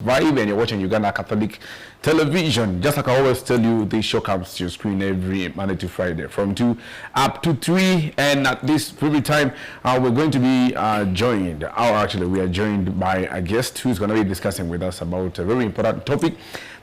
Vibe, and you're watching Uganda Catholic Television. Just like I always tell you, this show comes to your screen every Monday to Friday from 2 up to 3, and at this very time, we're going to be joined, or actually we are joined by a guest who's going to be discussing with us about a very important topic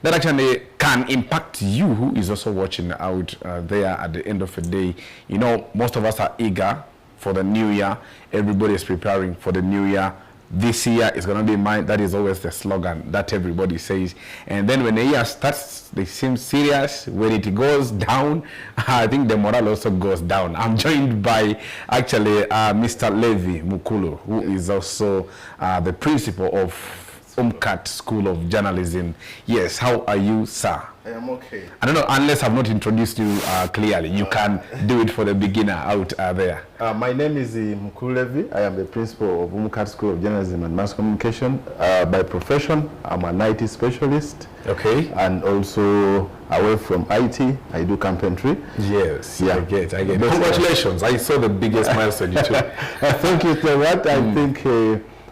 that actually can impact you who is also watching out there at the end of the day. You know, most of us are eager for the new year. Everybody is preparing for the new year. This year is going to be mine. That is always the slogan that everybody says. And then when the year starts, they seem serious. When it goes down, I think the morale also goes down. I'm joined by actually Mr. Levi Mukulu, who is also the principal of UMCAT School of Journalism. Yes, how are you, sir? I am okay. I don't know, unless I've not introduced you clearly. You can do it for the beginner out there. My name is Mukulu Levi. I am the principal of UMCAT School of Journalism and Mass Communication. By profession, I'm an IT specialist. Okay. And also, away from IT, I do carpentry. Yes, yeah. I get. Congratulations. I saw the biggest milestone you took. Thank you for that. I think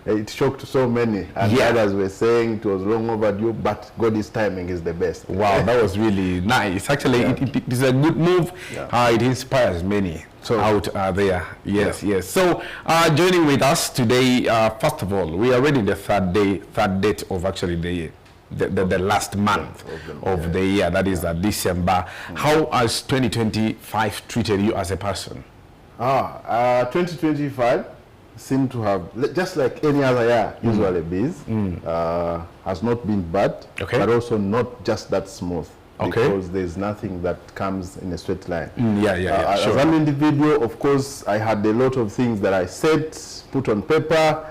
it shocked so many, and others were saying it was long overdue, but God's timing is the best. Wow, that was really nice. Actually, it is a good move. Yeah. It inspires many out there. Yes, yes. So, joining with us today, first of all, we are already the third date of actually the last month of the year, that is December. How has 2025 treated you as a person? 2025 seem to have, just like any other year usually is, has not been bad, but also not just that smooth, because there's nothing that comes in a straight line. As an individual, of course, I had a lot of things that I said, put on paper.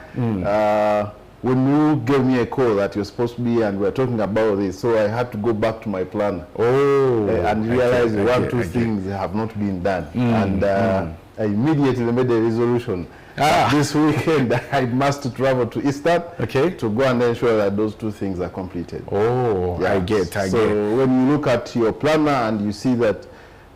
When you gave me a call that you're supposed to be and we're talking about this, so I had to go back to my plan and realize one or two things have not been done. And I immediately made a resolution. This weekend I must travel to Eastern to go and ensure that those two things are completed. I get. So when you look at your planner and you see that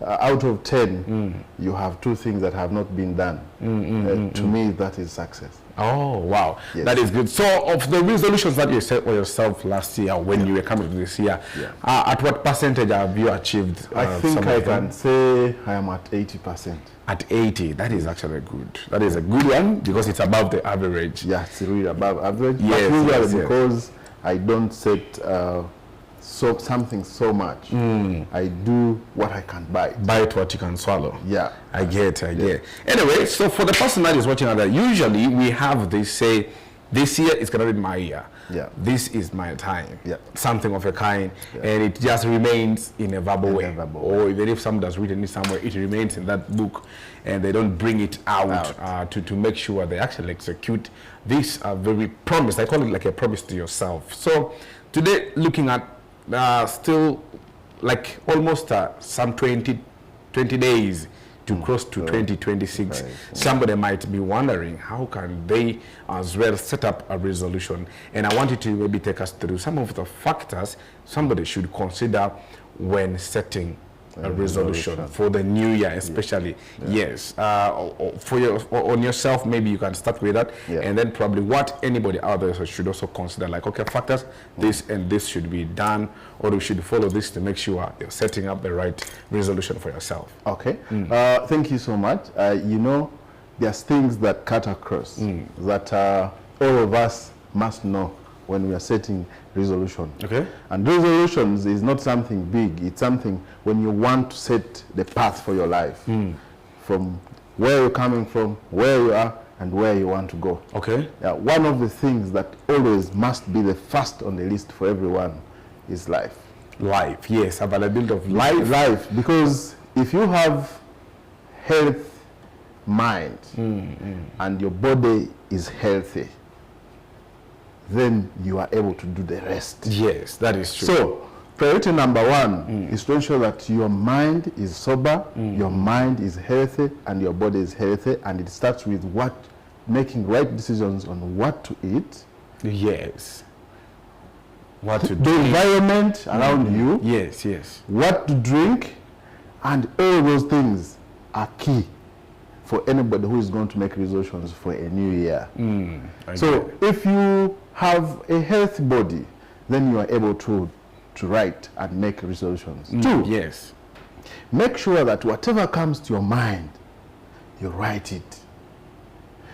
out of 10 you have two things that have not been done, to me that is success. Oh, wow. Yes. That is good. So, of the resolutions that you set for yourself last year when you were coming to this year, at what percentage have you achieved? I think I can say I am at 80%. At 80, that is actually good. That is a good one because it's above the average. Yeah, it's really above average. Yes, because I don't set something so much. I do what I can bite. Bite what you can swallow. Yeah. I get. Anyway, so for the person that is watching out there, usually we have this say, this year is going to be my year. Yeah. This is my time. Yeah. Something of a kind. Yeah. And it just remains in a verbal way. Or even if someone has written it somewhere, it remains in that book and they don't bring it out, to make sure they actually execute this very promise. I call it like a promise to yourself. So today, looking at still like almost some 20 days to cross to 2026. Somebody might be wondering how can they as well set up a resolution, and I want you to maybe take us through some of the factors somebody should consider when setting a resolution for the new year, especially. Yes, on yourself, maybe you can start with that, and then probably what anybody out there should also consider, like, okay, factors, this and this should be done, or you should follow this to make sure you're setting up the right resolution for yourself. Okay. Thank you so much. You know, there's things that cut across that all of us must know when we are setting resolution. Okay. And resolutions is not something big. It's something when you want to set the path for your life, from where you're coming from, where you are, and where you want to go. Okay. One of the things that always must be the first on the list for everyone is life. Life, yes, availability of life. Life, because if you have health, mind, and your body is healthy, then you are able to do the rest. Yes, that is true. So, priority number one is to ensure that your mind is sober, your mind is healthy, and your body is healthy. And it starts with making right decisions on what to eat. Yes. What to the environment around you. Yes, yes. What to drink, and all those things are key for anybody who is going to make resolutions for a new year. So if you have a healthy body then you are able to write and make resolutions. 2, yes. Make sure that whatever comes to your mind, you write it.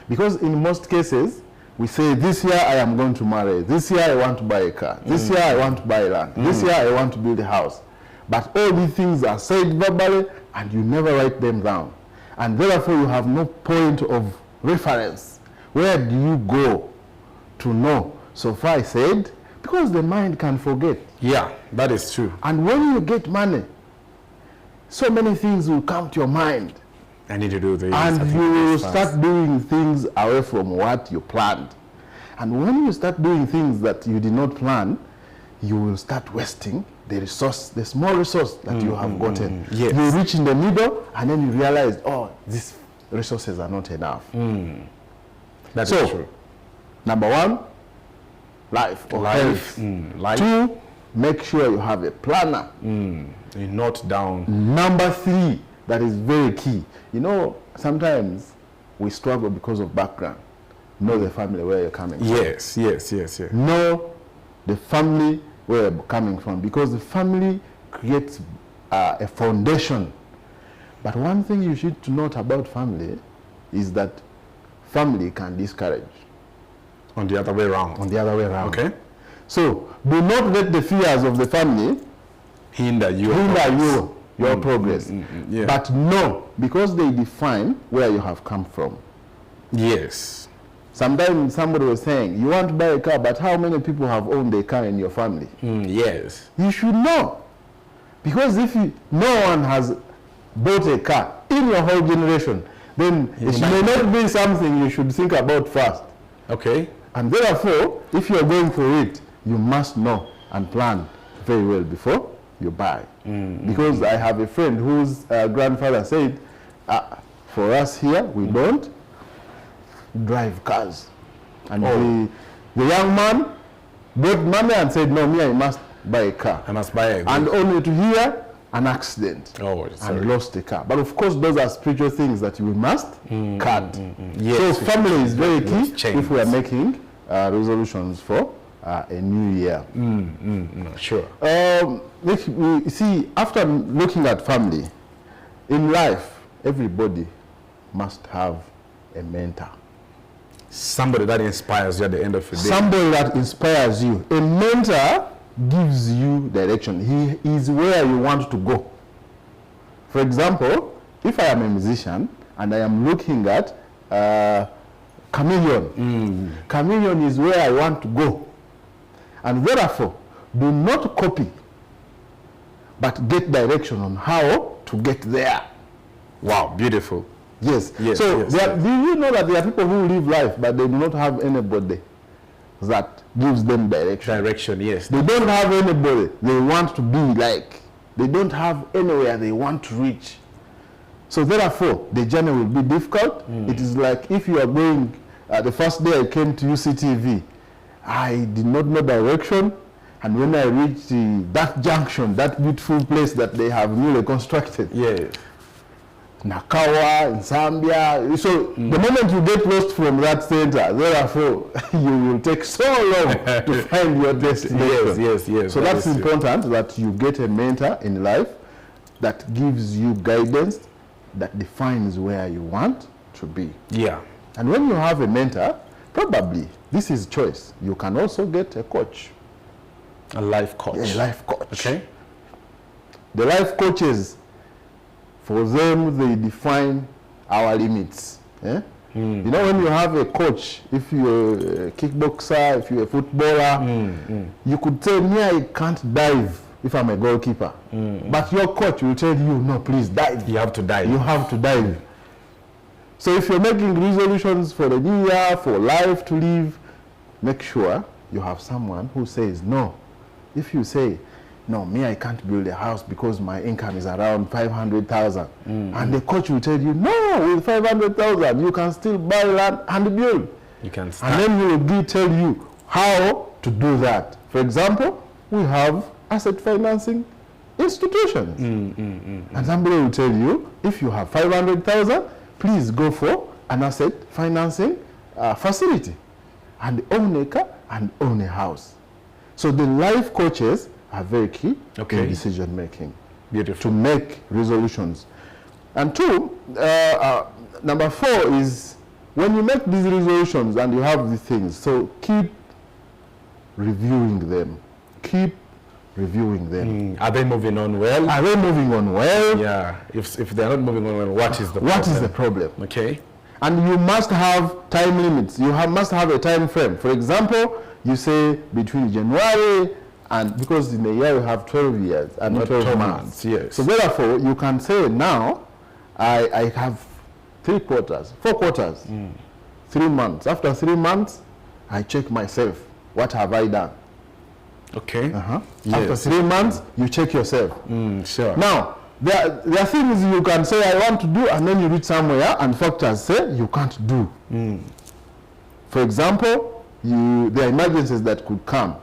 Because in most cases, we say, this year I am going to marry, this year I want to buy a car, this year I want to buy land, this year I want to build a house. But all these things are said verbally and you never write them down. And therefore you have no point of reference. Where do you go to know? So far I said, because the mind can forget. Yeah, that is true. And when you get money, so many things will come to your mind. I need to do this. And you will start doing things away from what you planned. And when you start doing things that you did not plan, you will start wasting the resource, the small resource that you have gotten. Yes. You reach in the middle and then you realize, oh, these resources are not enough. That is true. Number 1, life or health. Life. 2, make sure you have a planner. You note down. Number 3, that is very key. You know, sometimes we struggle because of background. Know the family where you're coming from. Yes. Know the family where you're coming from, because the family creates a foundation. But one thing you should to note about family is that family can discourage. On the other way around. On the other way around. Okay. So do not let the fears of the family hinder your progress. Yeah. But no, because they define where you have come from. Yes. Sometimes somebody was saying, you want to buy a car, but how many people have owned a car in your family? Yes. You should know. Because if no one has bought a car in your whole generation, then it may not be something you should think about first. Okay. And therefore, if you are going for it, you must know and plan very well before you buy. Because I have a friend whose grandfather said, for us here, we don't drive cars. And the young man brought money and said, no, me, I must buy a car. I must buy a car. And only to hear an accident and lost the car. But of course, those are spiritual things that we must cut. Yes, so family is very key if we are making resolutions for a new year. Sure. We see, after looking at family, in life, everybody must have a mentor. Somebody that inspires you at the end of the day. Somebody that inspires you. A mentor gives you direction. He is where you want to go. For example, if I am a musician and I am looking at Chameleon. Chameleon is where I want to go. And therefore, do not copy, but get direction on how to get there. Wow, beautiful. Yes. So do you know that there are people who live life, but they do not have anybody that gives them direction? Direction, yes. They don't have anybody they want to be like. They don't have anywhere they want to reach. So therefore, the journey will be difficult. It is like if you are going, the first day I came to UCTV, I did not know direction. And when I reached that junction, that beautiful place that they have newly constructed, Nakawa in Zambia. So the moment you get lost from that center, therefore you will take so long to find your destination. Yes. So that's important that you get a mentor in life that gives you guidance, that defines where you want to be. Yeah. And when you have a mentor, probably this is choice. You can also get a coach. A life coach. A life coach. Okay. The life coaches, for them, they define our limits. You know, when you have a coach, if you're a kickboxer, if you're a footballer, you could say, me, I can't dive if I'm a goalkeeper. But your coach will tell you, no, please dive. You have to dive. You have to dive. So if you're making resolutions for the new year, for life to live, make sure you have someone who says, no. If you say, no, me, I can't build a house because my income is around 500,000. And the coach will tell you, no, with 500,000, you can still buy land and build. You can start. And then he will tell you how to do that. For example, we have asset financing institutions. And somebody will tell you, if you have 500,000, please go for an asset financing facility and own a car and own a house. So the life coaches are very key in decision making. Beautiful. To make resolutions. And two, number 4 is when you make these resolutions and you have these things, so keep reviewing them. Keep reviewing them. Are they moving on well? Are they moving on well? Yeah. If they're not moving on well, what is the problem? What is the problem? Okay. And you must have time limits. You must have a time frame. For example, you say between January and, because in a year you have 12 years and not 12 months. Yes. So therefore, you can say now, I have 4 quarters, 3 months. After 3 months, I check myself. What have I done? Okay. Yes. After 3 months, you check yourself. Sure. Now, there are things you can say I want to do, and then you reach somewhere and factors say you can't do. For example, there are emergencies that could come.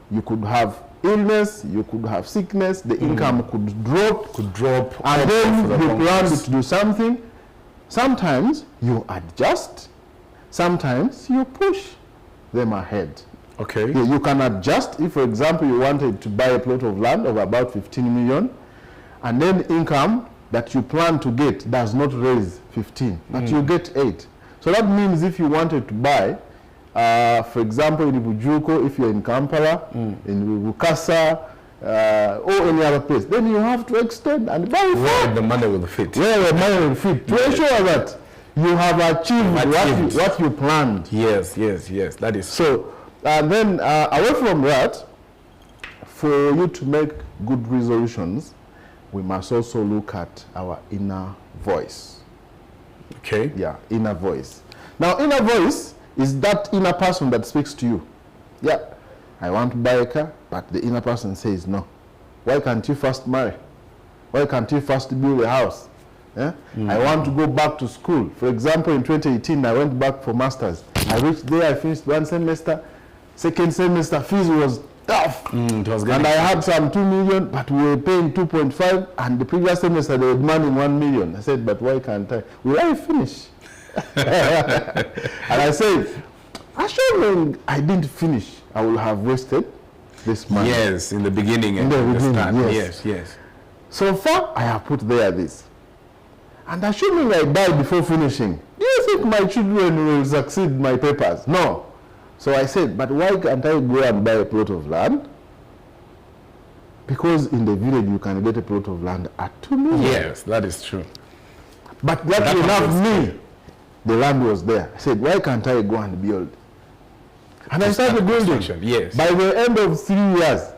You could have illness, you could have sickness, the income could drop, and then you plan to do something. Sometimes you adjust, sometimes you push them ahead. Okay. You can adjust. If, for example, you wanted to buy a plot of land of about 15 million, and then income that you plan to get does not raise 15, but you get 8. So that means if you wanted to buy, for example, in Bujuko, if you're in Kampala, in Bukasa, or any other place, then you have to extend and buy where the money will fit. Where the money will fit, to ensure that you have achieved what you planned. Yes, that is so. And then away from that, for you to make good resolutions, we must also look at our inner voice. Okay. Yeah, inner voice. Now, inner voice is that inner person that speaks to you. Yeah, I want to buy a car, but the inner person says no. Why can't you first marry? Why can't you first build a house? Yeah? I want to go back to school. For example, in 2018, I went back for masters. I reached there, I finished 1 semester. Second semester fees was tough. And I had some 2 million, but we were paying 2.5, and the previous semester they were demanding 1 million. I said, but why can't I? Will I finish? And I said, assuming I didn't finish, I will have wasted this money. Yes, in the beginning. Yes. So far, I have put there this. And assuming I die before finishing, do you think my children will succeed my papers? No. So I said, but why can't I go and buy a plot of land? Because in the village you can get a plot of land at 2 million. Yes, that is true. But that enough me. The land was there. I said, why can't I go and build? And I started building. Yes. By the end of 3 years,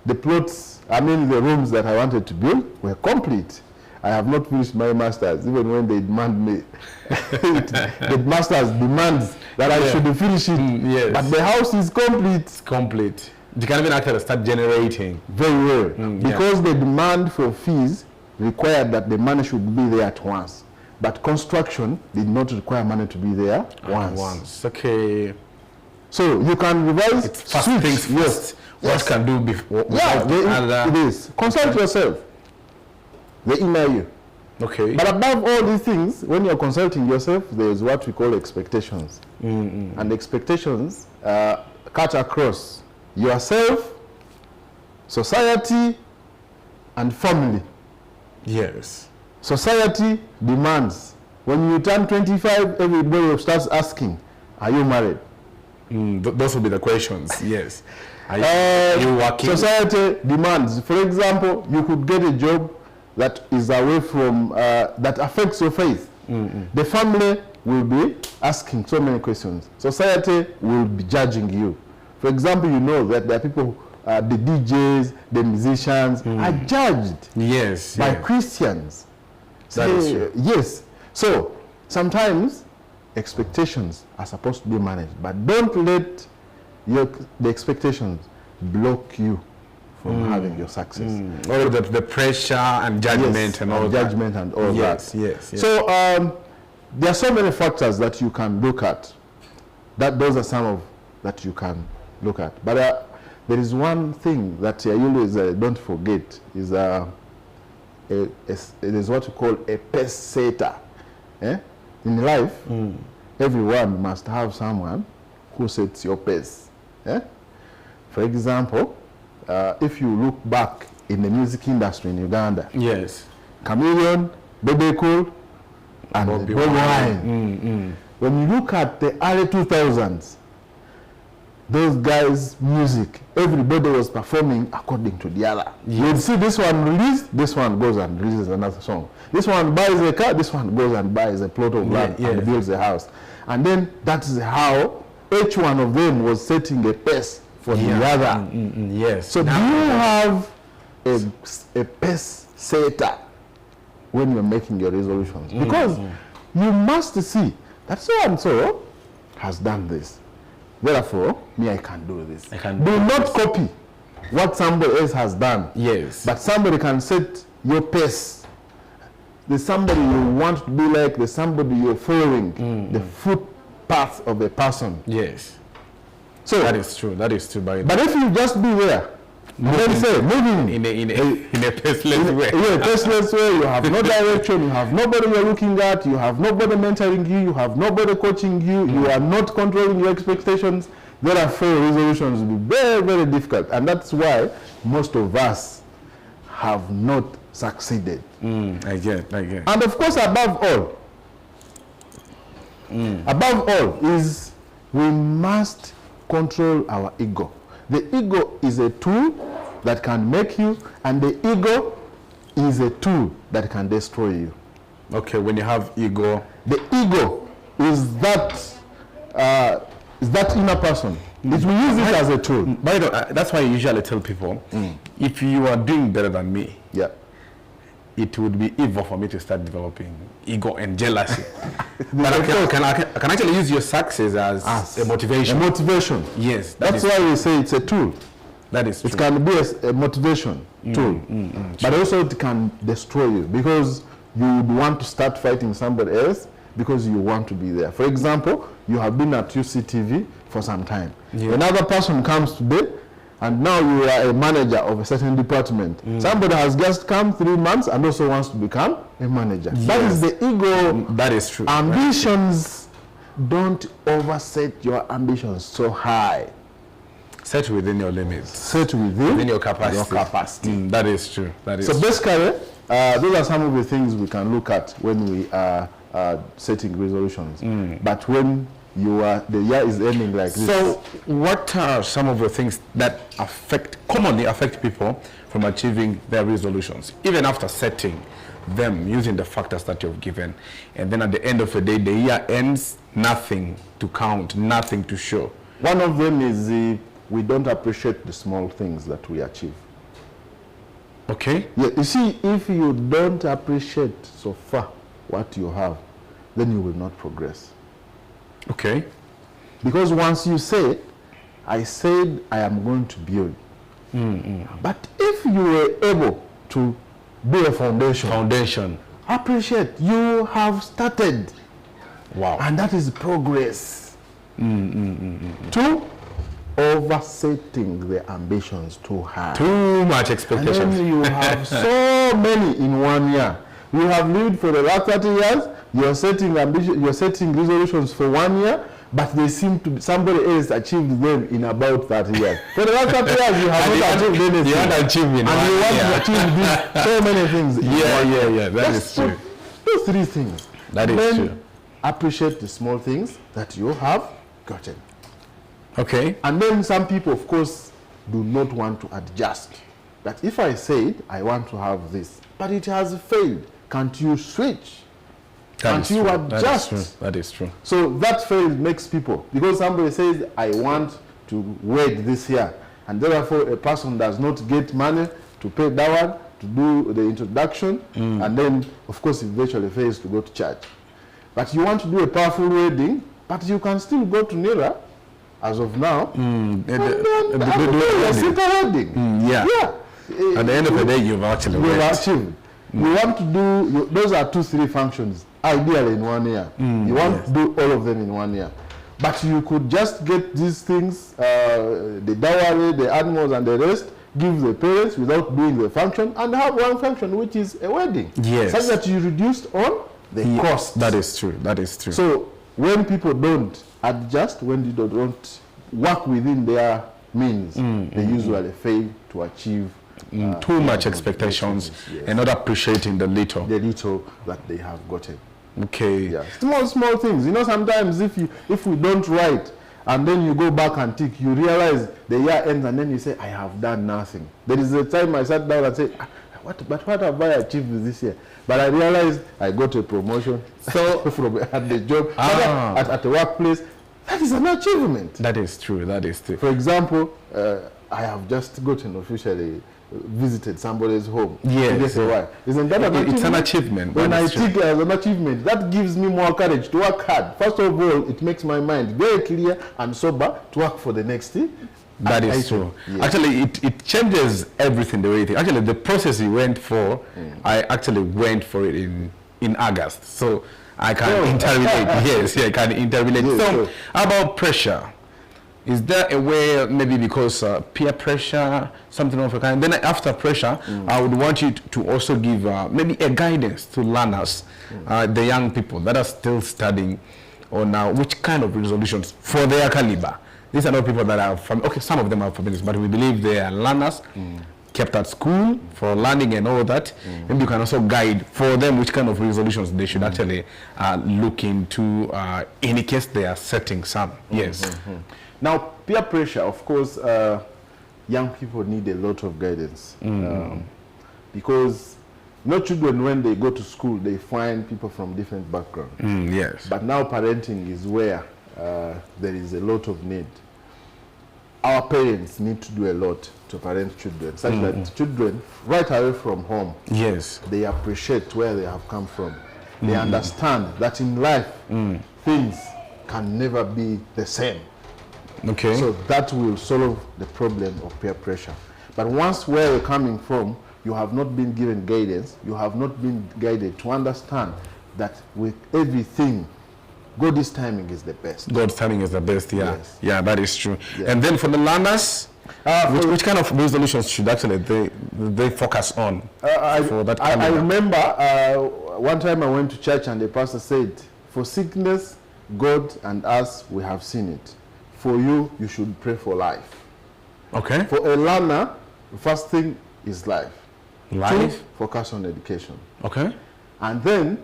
the plots, the rooms that I wanted to build were complete. I have not finished my master's, even when they demand me. The master's demands that I should finish it. Yes. But the house is complete. It's complete. You can even actually start generating. Very well. Because the demand for fees required that the money should be there at once. But construction did not require money to be there once. Okay. So you can revise. It's first things first. What can do before? It is. Consult yourself. They email you. Okay. But above all these things, when you're consulting yourself, there's what we call expectations. And expectations cut across yourself, society, and family. Yes. Society demands. When you turn 25, everybody starts asking, are you married? Those will be the questions, yes. Are you working? Society demands. For example, you could get a job that is away from, that affects your faith. The family will be asking so many questions. Society will be judging you. For example, you know that there are people, the DJs, the musicians, are judged by Christians. That is true. Yes. So, sometimes expectations are supposed to be managed, but don't let the expectations block you from having your success. Or the pressure and judgment and all that. Yes. So there are so many factors that you can look at. Those are some of that you can look at. But there is one thing that I always don't forget is it is what we call a pace setter. In life, everyone must have someone who sets your pace. For example, if you look back in the music industry in Uganda, yes, Chameleon, Bebe Cool, and Bobi Wine. When you look at the early 2000s, those guys' music, everybody was performing according to the other. Yes. You'd see this one released, this one goes and releases another song. This one buys a car, this one goes and buys a plot of land and builds a house. And then that's how each one of them was setting a pace for the other. Yes. So now, do you have a pace setter when you're making your resolutions? Because you must see that so and so has done this. Therefore, me, I can do this. Do not copy what somebody else has done. Yes. But somebody can set your pace. There's somebody you want to be like, there's somebody you're following, the footpath of a person. Yes. So that is true. That is true. But if you just be there, moving in a paceless way. Yeah, paceless way. You have no direction. You have nobody you're looking at. You have nobody mentoring you. You have nobody coaching you. You are not controlling your expectations. Therefore, resolutions will be very, very difficult, and that's why most of us have not succeeded. I get. And of course, above all, is we must control our ego. The ego is a tool that can make you, and the ego is a tool that can destroy you. Okay, when you have ego, the ego is that inner person. It will use it as a tool. By the way, that's why I usually tell people, if you are doing better than me, it would be evil for me to start developing ego and jealousy. But I can actually use your success as a motivation. A motivation. Yes. That's why we say it's a tool. That is true. It can be a motivation tool. But also it can destroy you, because you would want to start fighting somebody else because you want to be there. For example, you have been at UCTV for some time. Another person comes today, and now you are a manager of a certain department. Somebody has just come 3 months and also wants to become a manager. Yes. That is the ego. That is true. Ambitions, don't overset your ambitions so high. Set within your limits. Set within your capacity. That is true. That is so basically, those are some of the things we can look at when we are setting resolutions. But when the year is ending like this. So what are some of the things that commonly affect people from achieving their resolutions, even after setting them using the factors that you've given, and then at the end of the day, the year ends, nothing to count, nothing to show? One of them is we don't appreciate the small things that we achieve. Okay. Yeah, you see, if you don't appreciate so far what you have, then you will not progress. Okay. Because once you say, I said I am going to build. But if you were able to be a foundation, appreciate you have started. Wow. And that is progress. Two, oversetting the ambitions too high. Too much expectations. And then you have so many in 1 year. You have lived for the last 30 years. You're setting resolutions for 1 year, but they seem to be somebody else achieved them in about 30 years. For the last 30 years, you have not achieved anything. You haven't achieved and you want to achieve so many things. Yeah. That is true. Those three things. That is true. Appreciate the small things that you have gotten. Okay. And then some people, of course, do not want to adjust. That if I said I want to have this, but it has failed, can't you switch? Can't you adjust? That is true. So that fail makes people, because somebody says, I want to wed this year, and therefore a person does not get money to pay dowry, to do the introduction, and then, of course, eventually fails to go to church. But you want to do a powerful wedding, but you can still go to Nira, as of now, and then a simple wedding. At the end of the day, you've actually achieved. You want to do, those are 2-3 functions, ideally in 1 year. You want to do all of them in 1 year. But you could just get these things, the dowry, the animals, and the rest, give the parents without doing the function, and have one function, which is a wedding. Yes. Such that you reduced on the cost. That is true. That is true. So when people don't adjust, when they don't work within their means, they usually fail to achieve too much expectations, and not appreciating the little that they have gotten. Okay. Yeah. Small things. You know, sometimes if we don't write and then you go back and tick, you realize the year ends and then you say, I have done nothing. There is a time I sat down and said, what have I achieved this year? But I realized I got a promotion so at the job, at the workplace. That is an achievement. That is true. That is true. For example, I have just gotten officially visited somebody's home. Yes. Isn't that an achievement? It's an achievement. When I think as an achievement, that gives me more courage to work hard. First of all, it makes my mind very clear and sober to work for the next thing. That is true. Yes. Actually, it changes everything the way you think. Actually, the process you went for, I actually went for it in August. So I can interrelate. Yes, I can interrelate. Yes, so, how about pressure? Is there a way, maybe because peer pressure, something of a kind? Then after pressure, I would want you to also give maybe a guidance to learners, the young people that are still studying, or now which kind of resolutions for their caliber. These are not people that are from, okay, some of them are familiar, but we believe they are learners, kept at school for learning and all that. Maybe you can also guide for them which kind of resolutions they should actually look into in case they are setting some. Yes. Now, peer pressure, of course, young people need a lot of guidance because no children, when they go to school, they find people from different backgrounds. Yes. But now parenting is where there is a lot of need. Our parents need to do a lot to parent children, such that children, right away from home, yes, they appreciate where they have come from. They understand that in life, things can never be the same. Okay. So that will solve the problem of peer pressure. But once where you're coming from, you have not been given guidance, you have not been guided to understand that with everything, God's timing is the best. God's timing is the best, yeah. Yes. Yeah, that is true. Yeah. And then for the learners, which kind of resolutions should actually they focus on for that kind I remember one time I went to church and the pastor said, for sickness, God and us, we have seen it. For you, you should pray for life. Okay. For a learner, the first thing is life. Life? 2, focus on education. Okay. And then,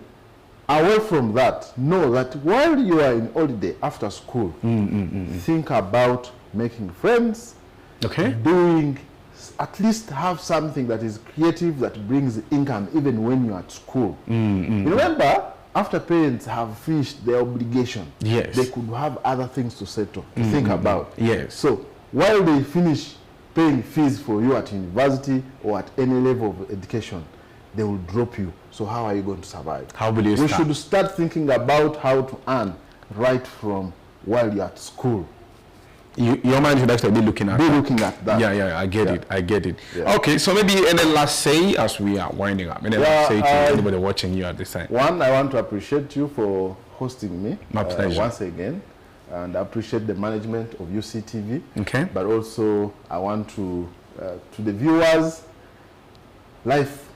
away from that, know that while you are in holiday after school, think about making friends, doing, at least have something that is creative, that brings income even when you're at school. Remember, after parents have finished their obligation, yes, they could have other things to settle, to think about. Yes. So while they finish paying fees for you at university or at any level of education, they will drop you. So how are you going to survive? How will you start? We should start thinking about how to earn right from while you're at school. Your mind should actually be looking at that. Yeah, I get it. Yeah. Okay, so maybe any last say as we are winding up. Any last say to anybody watching you at this time? One, I want to appreciate you for hosting me. My pleasure. Once again, and I appreciate the management of UCTV. Okay. But also, I want to the viewers, life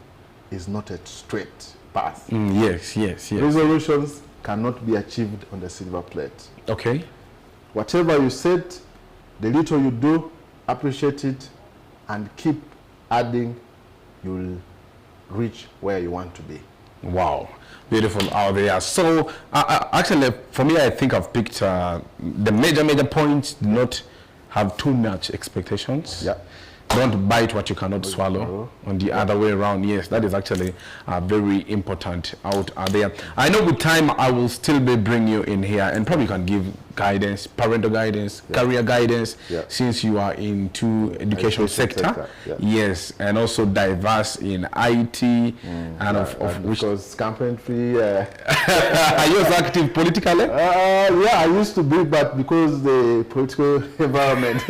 is not a straight path. Yes. Resolutions cannot be achieved on the silver plate. Okay. Whatever you set, the little you do, appreciate it, and keep adding, you'll reach where you want to be. Wow, beautiful out there. So actually, for me, I think I've picked the major points. Do not have too much expectations. Yeah. Don't bite what you cannot swallow. On the other way around, yes, that is actually very important out there. I know with time I will still be bringing you in here and probably can give guidance, parental guidance, career guidance, since you are into education sector. Yes, and also diverse in IT and of which because carpentry. Are you also active politically? Yeah, I used to be, but because the political environment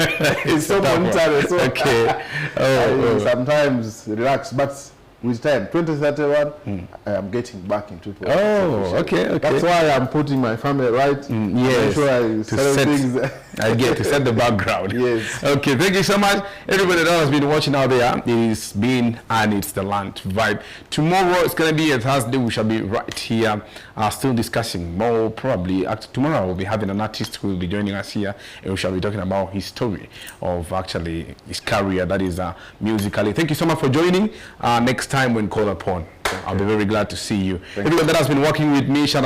is so monetary, so I sometimes relax, but with time, 2031, I am getting back into it. Oh, okay. That's why I'm putting my family right. Yes. Make sure I settle things. I get to set the background. Yes. Okay, thank you so much. Everybody that has been watching out there, it's been and it's the lunch vibe. Tomorrow it's going to be a Thursday. We shall be right here still discussing more. Probably tomorrow we'll be having an artist who will be joining us here, and we shall be talking about his story of actually his career, that is musically. Thank you so much for joining. Next time when called upon, I'll be very glad to see you. Everyone that has been working with me, shout out